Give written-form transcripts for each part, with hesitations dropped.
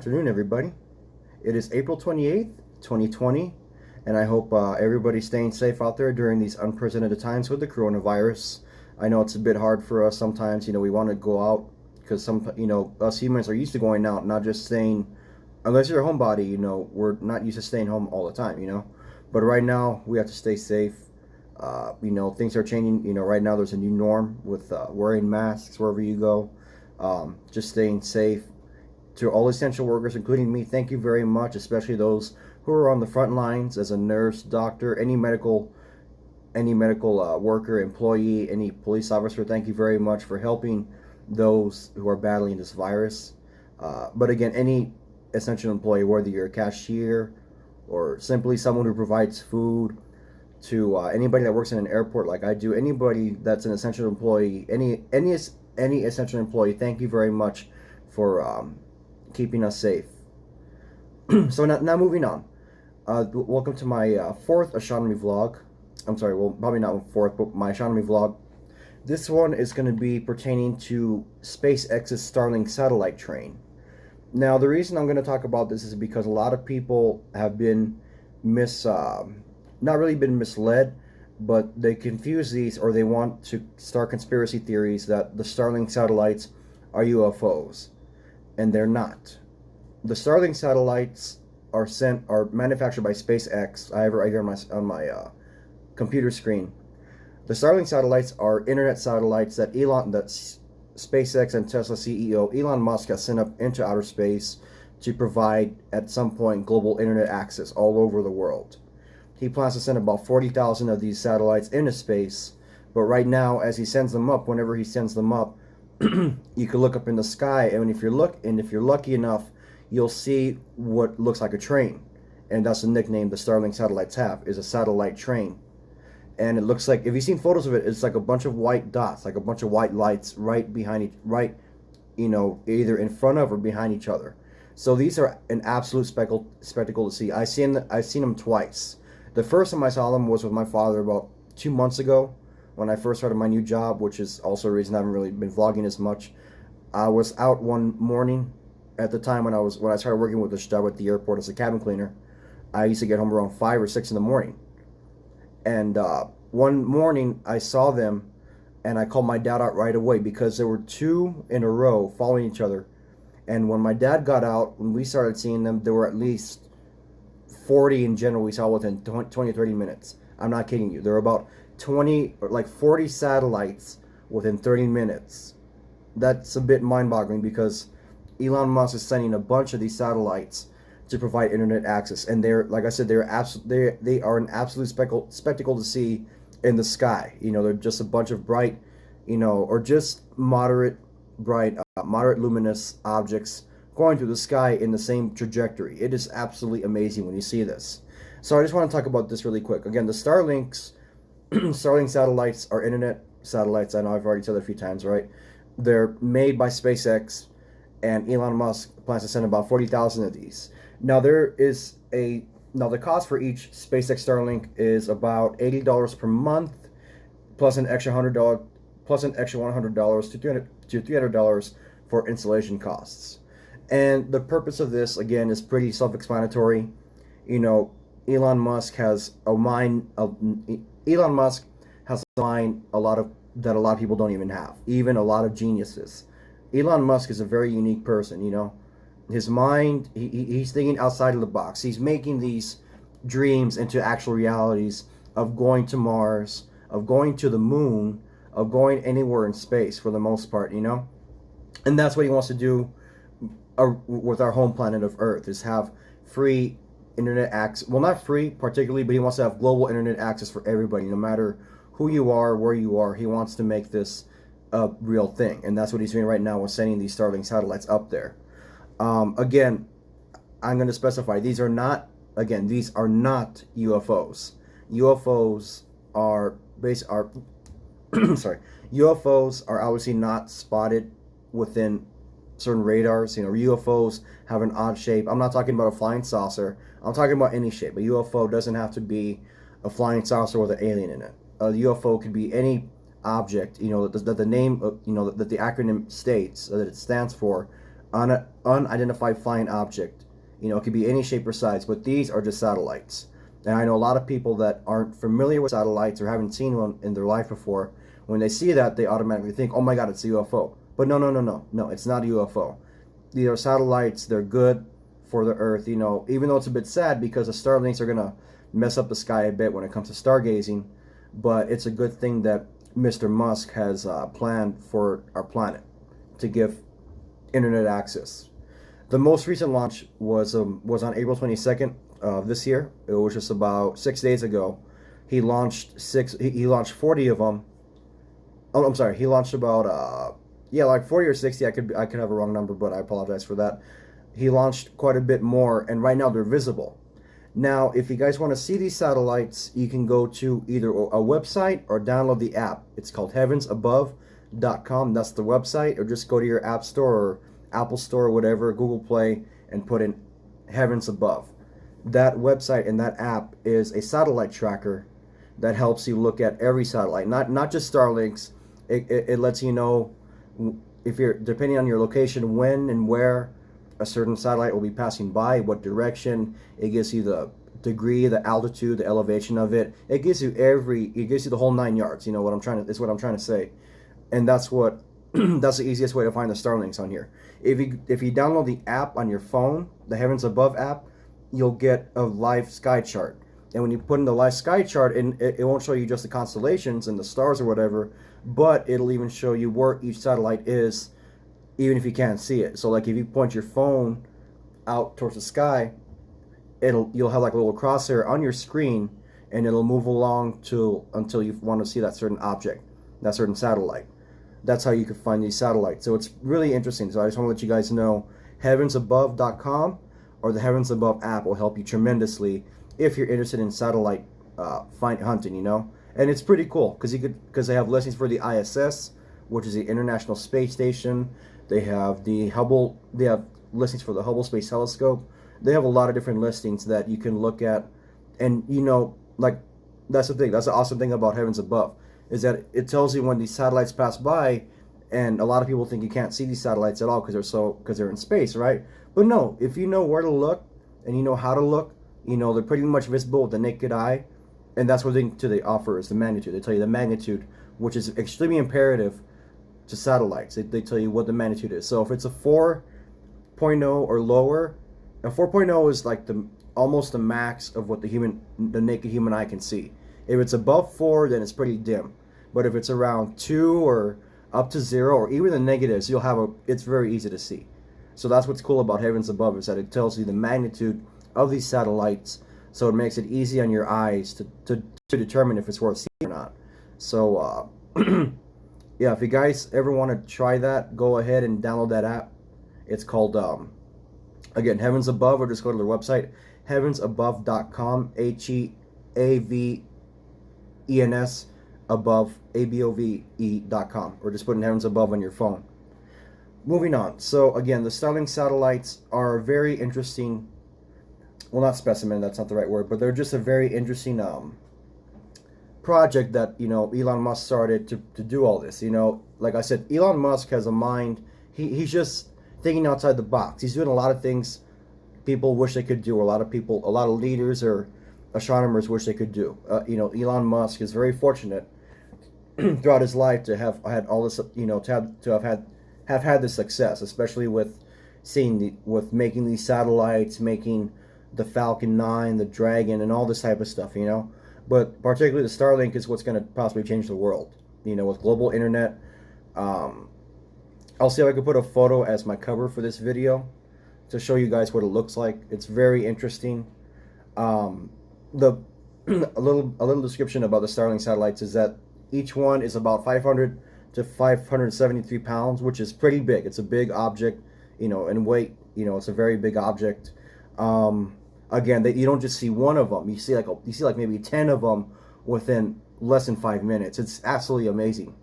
afternoon, everybody. It is April 28th, 2020, and I hope everybody's staying safe out there during these unprecedented times with the coronavirus. I know it's a bit hard for us sometimes. We want to go out because us humans are used to going out, not just staying, unless you're a homebody, we're not used to staying home all the time. But right now, we have to stay safe. Things are changing. Right now there's a new norm with wearing masks wherever you go, just staying safe. To all essential workers, including me, thank you very much, especially those who are on the front lines as a nurse, doctor, any medical worker, employee, any police officer. Thank you very much for helping those who are battling this virus. But again, any essential employee, whether you're a cashier or simply someone who provides food, to anybody that works in an airport like I do, anybody that's an essential employee, any essential employee, thank you very much for keeping us safe. So now moving on. Welcome to my fourth astronomy vlog. I'm sorry, well, probably not fourth, but my astronomy vlog. This one is going to be pertaining to SpaceX's Starlink satellite train. Now, the reason I'm going to talk about this is because a lot of people have been not really been misled, but they confuse these, or they want to start conspiracy theories that the Starlink satellites are UFOs. And they're not. The Starlink satellites are manufactured by SpaceX. I have it right here on my computer screen. The Starlink satellites are internet satellites that SpaceX and Tesla CEO Elon Musk has sent up into outer space to provide at some point global internet access all over the world. He plans to send about 40,000 of these satellites into space, but right now, as he sends them up, whenever he sends them up, you can look up in the sky, and if you're lucky enough, you'll see what looks like a train, and that's the nickname the Starlink satellites have, is a satellite train. And it looks like, if you've seen photos of it, it's like a bunch of white dots, like a bunch of white lights right behind either in front of or behind each other. So these are an absolute spectacle to see. I've seen them twice. The first time I saw them was with my father about 2 months ago, when I first started my new job, which is also a reason I haven't really been vlogging as much. I was out one morning at the time when I started working with this job at the airport as a cabin cleaner. I used to get home around 5 or 6 in the morning. And one morning I saw them, and I called my dad out right away because there were two in a row following each other. And when my dad got out, when we started seeing them, there were at least 40 in general we saw within 20 or 30 minutes. I'm not kidding you. There were about 20 or like 40 satellites within 30 minutes. That's a bit mind-boggling because Elon Musk is sending a bunch of these satellites to provide internet access, and they're, like I said, they are an absolute spectacle to see in the sky. They're just a bunch of bright, or just moderate luminous objects going through the sky in the same trajectory. It is absolutely amazing when you see this. So I just want to talk about this really quick. Again, the Starlink satellites are internet satellites. I know I've already said that a few times, right? They're made by SpaceX, and Elon Musk plans to send about 40,000 of these. Now the cost for each SpaceX Starlink is about $80 per month, plus an extra $100 to $300 for installation costs. And the purpose of this, again, is pretty self-explanatory. Elon Musk has a mind that a lot of people don't even have, even a lot of geniuses. Elon Musk is a very unique person. His mind, he's thinking outside of the box. He's making these dreams into actual realities of going to Mars, of going to the moon, of going anywhere in space for the most part. And that's what he wants to do with our home planet of Earth, is have free internet access. Well, not free particularly, but he wants to have global internet access for everybody, no matter who you are, where you are. He wants to make this a real thing, and that's what he's doing right now with sending these Starlink satellites up there. Again, I'm going to specify, these are not UFOs. UFOs are obviously not spotted within certain radars. UFOs have an odd shape. I'm not talking about a flying saucer. I'm talking about any shape. A UFO doesn't have to be a flying saucer with an alien in it. A UFO could be any object, that the name, that the acronym states, that it stands for, unidentified flying object. You know, it could be any shape or size, but these are just satellites. And I know a lot of people that aren't familiar with satellites or haven't seen one in their life before. When they see that, they automatically think, "Oh my God, it's a UFO." But no, no, no, no, no, it's not a UFO. These are satellites. They're good for the Earth. You know, even though it's a bit sad because the Starlinks are gonna mess up the sky a bit when it comes to stargazing, but it's a good thing that Mr. Musk has planned for our planet to give internet access. The most recent launch was on April 22nd of this year. It was just about 6 days ago. He launched He launched 40 of them. Oh, I'm sorry. He launched about yeah, like 40 or 60. I could have a wrong number, but I apologize for that. He launched quite a bit more, and right now they're visible. Now, if you guys want to see these satellites, you can go to either a website or download the app. It's called heavensabove.com. That's the website, or just go to your App Store or Apple Store or whatever, Google Play, and put in Heavens Above. That website and that app is a satellite tracker that helps you look at every satellite, not just Starlinks. It lets you know if you're, depending on your location, when and where a certain satellite will be passing by, what direction. It gives you the degree, the altitude, the elevation of it. It gives you the whole 9 yards. You know what I'm trying to say, and that's what that's the easiest way to find the Starlinks on here. If you download the app on your phone, the Heavens Above app, you'll get a live sky chart. And when you put in the live sky chart, and it won't show you just the constellations and the stars or whatever, but it'll even show you where each satellite is, even if you can't see it. So like if you point your phone out towards the sky, you'll have like a little crosshair on your screen, and it'll move along until you want to see that certain object, that certain satellite. That's how you can find these satellites. So it's really interesting. So I just want to let you guys know, heavensabove.com or the Heavens Above app will help you tremendously if you're interested in satellite hunting, you know. And it's pretty cool because they have listings for the ISS, which is the International Space Station. They have listings for the Hubble Space Telescope. They have a lot of different listings that you can look at, and you know, like, that's the thing. That's the awesome thing about Heavens Above, is that it tells you when these satellites pass by. And a lot of people think you can't see these satellites at all because they're in space, right? But no, if you know where to look and you know how to look, you know, they're pretty much visible with the naked eye. And that's what they offer, is the magnitude. They tell you the magnitude, which is extremely imperative to satellites. They tell you what the magnitude is. So if it's a 4.0 or lower, a 4.0 is like almost the max of what the naked human eye can see. If it's above 4, then it's pretty dim. But if it's around 2 or up to 0 or even the negatives, it's very easy to see. So that's what's cool about Heavens Above, is that it tells you the magnitude of these satellites, so it makes it easy on your eyes to determine if it's worth seeing or not. So yeah, if you guys ever want to try that, go ahead and download that app. It's called again, Heavens Above, or just go to their website, heavensabove.com, HEAVENS above, ABOVE.com, or just put in Heavens Above on your phone. Moving on. So again, the Starlink satellites are very interesting. Well, not specimen, that's not the right word, but they're just a very interesting project that, you know, Elon Musk started to do all this. You know, like I said, Elon Musk has a mind. He's just thinking outside the box. He's doing a lot of things people wish they could do, or a lot of leaders or astronomers wish they could do. You know, Elon Musk is very fortunate throughout his life to have had all this, you know, to have had this success, especially with making these satellites, making the Falcon 9, the Dragon, and all this type of stuff, you know. But particularly the Starlink is what's going to possibly change the world, you know, with global internet. I'll see if I can put a photo as my cover for this video to show you guys what it looks like. It's very interesting. A little description about the Starlink satellites is that each one is about 500 to 573 pounds, which is pretty big. It's a big object, you know, in weight. You know, it's a very big object. Again, you don't just see one of them. You see like maybe 10 of them within less than 5 minutes. It's absolutely amazing.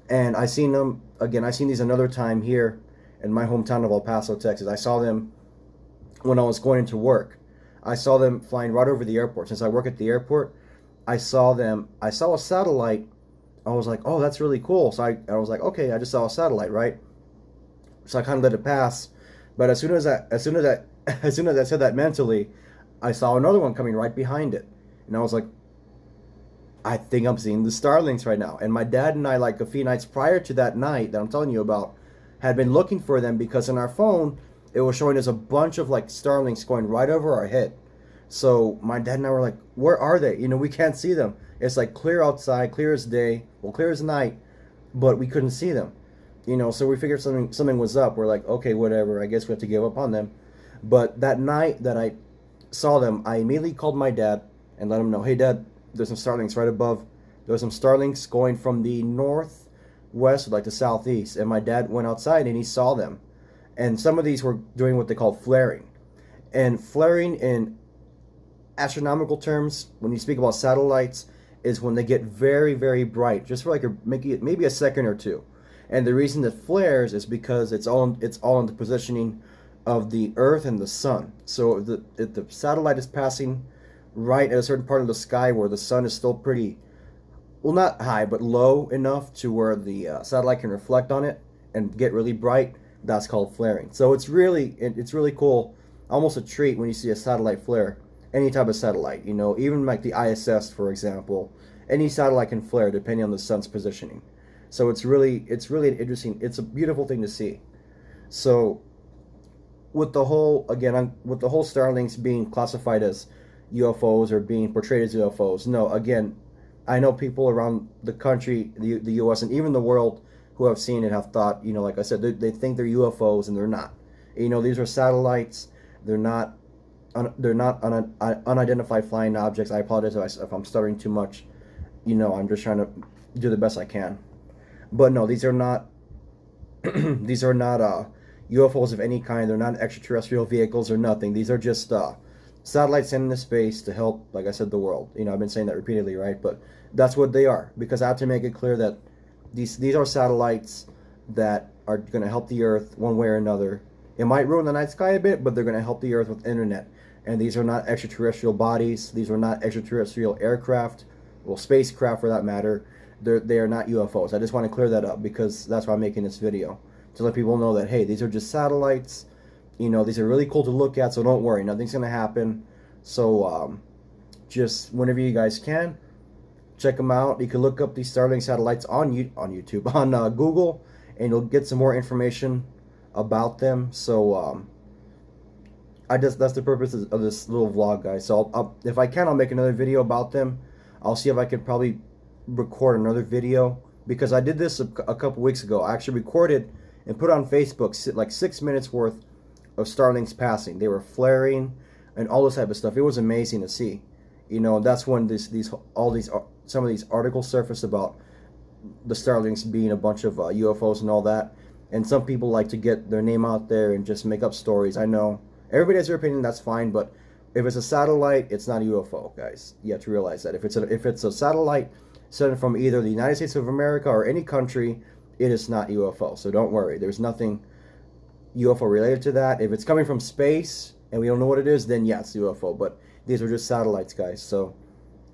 And I seen these another time here in my hometown of El Paso, Texas. I saw them when I was going into work. I saw them flying right over the airport. Since I work at the airport, I saw a satellite. I was like, oh, that's really cool. So I was like, okay, I just saw a satellite, right? so I kind of let it pass. But as soon as I said that mentally, I saw another one coming right behind it, and I was like, I think I'm seeing the Starlinks right now. And my dad and I, like a few nights prior to that night that I'm telling you about, had been looking for them because on our phone it was showing us a bunch of like Starlinks going right over our head. So my dad and I were like, where are they? We can't see them. It's like clear outside, clear as day, well, clear as night, but we couldn't see them. So we figured something was up. We're like, okay, whatever. I guess we have to give up on them. But that night that I saw them, I immediately called my dad and let him know, hey, Dad, there's some Starlinks right above. There's some Starlinks going from the northwest, like the southeast. And my dad went outside and he saw them. And some of these were doing what they call flaring. And flaring in astronomical terms, when you speak about satellites, is when they get very, very bright, just for like maybe a second or two. And the reason it flares is because it's all in the positioning of the Earth and the Sun. So if the satellite is passing right at a certain part of the sky where the sun is still pretty, well, not high, but low enough to where the satellite can reflect on it and get really bright, that's called flaring. So it's really cool, almost a treat when you see a satellite flare. Any type of satellite, even like the ISS, for example, any satellite can flare depending on the sun's positioning. So it's really interesting. It's a beautiful thing to see. So with the whole Starlinks being classified as UFOs or being portrayed as UFOs, no, again, I know people around the country, the U.S. and even the world who have seen it have thought, like I said, they think they're UFOs and they're not. These are satellites. They're not unidentified flying objects. I apologize if I'm stuttering too much. I'm just trying to do the best I can. But no, these are not these are not UFOs of any kind. They're not extraterrestrial vehicles or nothing. These are just satellites sent into space to help, like I said, the world. I've been saying that repeatedly, right? But that's what they are, because I have to make it clear that these are satellites that are going to help the Earth one way or another. It might ruin the night sky a bit, but they're going to help the Earth with internet. And these are not extraterrestrial bodies. These are not extraterrestrial aircraft, well, spacecraft for that matter. They are not UFOs. I just want to clear that up because that's why I'm making this video, to let people know that, hey, these are just satellites. These are really cool to look at, so don't worry, nothing's going to happen. So just whenever you guys can, check them out. You can look up these Starlink satellites on YouTube, on Google, and you'll get some more information about them. So that's the purpose of this little vlog, guys. So if I can, I'll make another video about them. I'll see if I could probably record another video, because I did this a couple weeks ago. I actually recorded and put on Facebook like 6 minutes worth of Starlinks passing. They were flaring and all this type of stuff. It was amazing to see. That's when some of these articles surfaced about the Starlinks being a bunch of UFOs and all that. And some people like to get their name out there and just make up stories. I know everybody has their opinion. That's fine, but if it's a satellite, it's not a UFO, guys. You have to realize that if it's a satellite sent from either the United States of America or any country, it is not UFO. So don't worry. There's nothing UFO related to that. If it's coming from space and we don't know what it is, then yeah, it's UFO. But these are just satellites, guys. So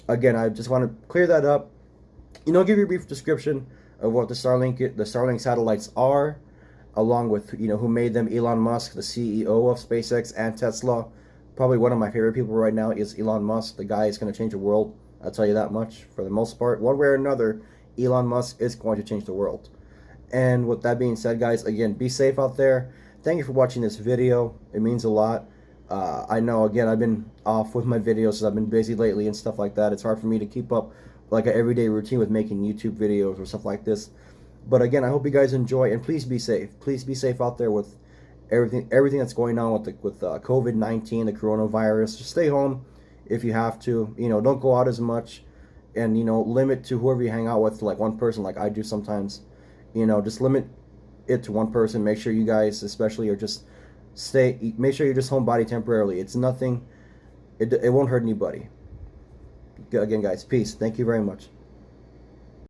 again, I just want to clear that up. Give you a brief description of what the Starlink satellites are, along with who made them. Elon Musk, the CEO of SpaceX and Tesla. Probably one of my favorite people right now is Elon Musk. The guy is going to change the world. I'll tell you that much. For the most part, one way or another, Elon Musk is going to change the world. And with that being said, guys, again, be safe out there. Thank you for watching this video. It means a lot. I know, again, I've been off with my videos because I've been busy lately and stuff like that. It's hard for me to keep up like an everyday routine with making YouTube videos or stuff like this. But again, I hope you guys enjoy, and please be safe. Please be safe out there with everything that's going on with COVID-19, the coronavirus. Just stay home if you have to. Don't go out as much, and limit to whoever you hang out with to like one person, like I do sometimes. Just limit it to one person. Make sure you guys, especially, are just make sure you're just homebody temporarily. It's nothing. It won't hurt anybody. Again, guys, peace. Thank you very much.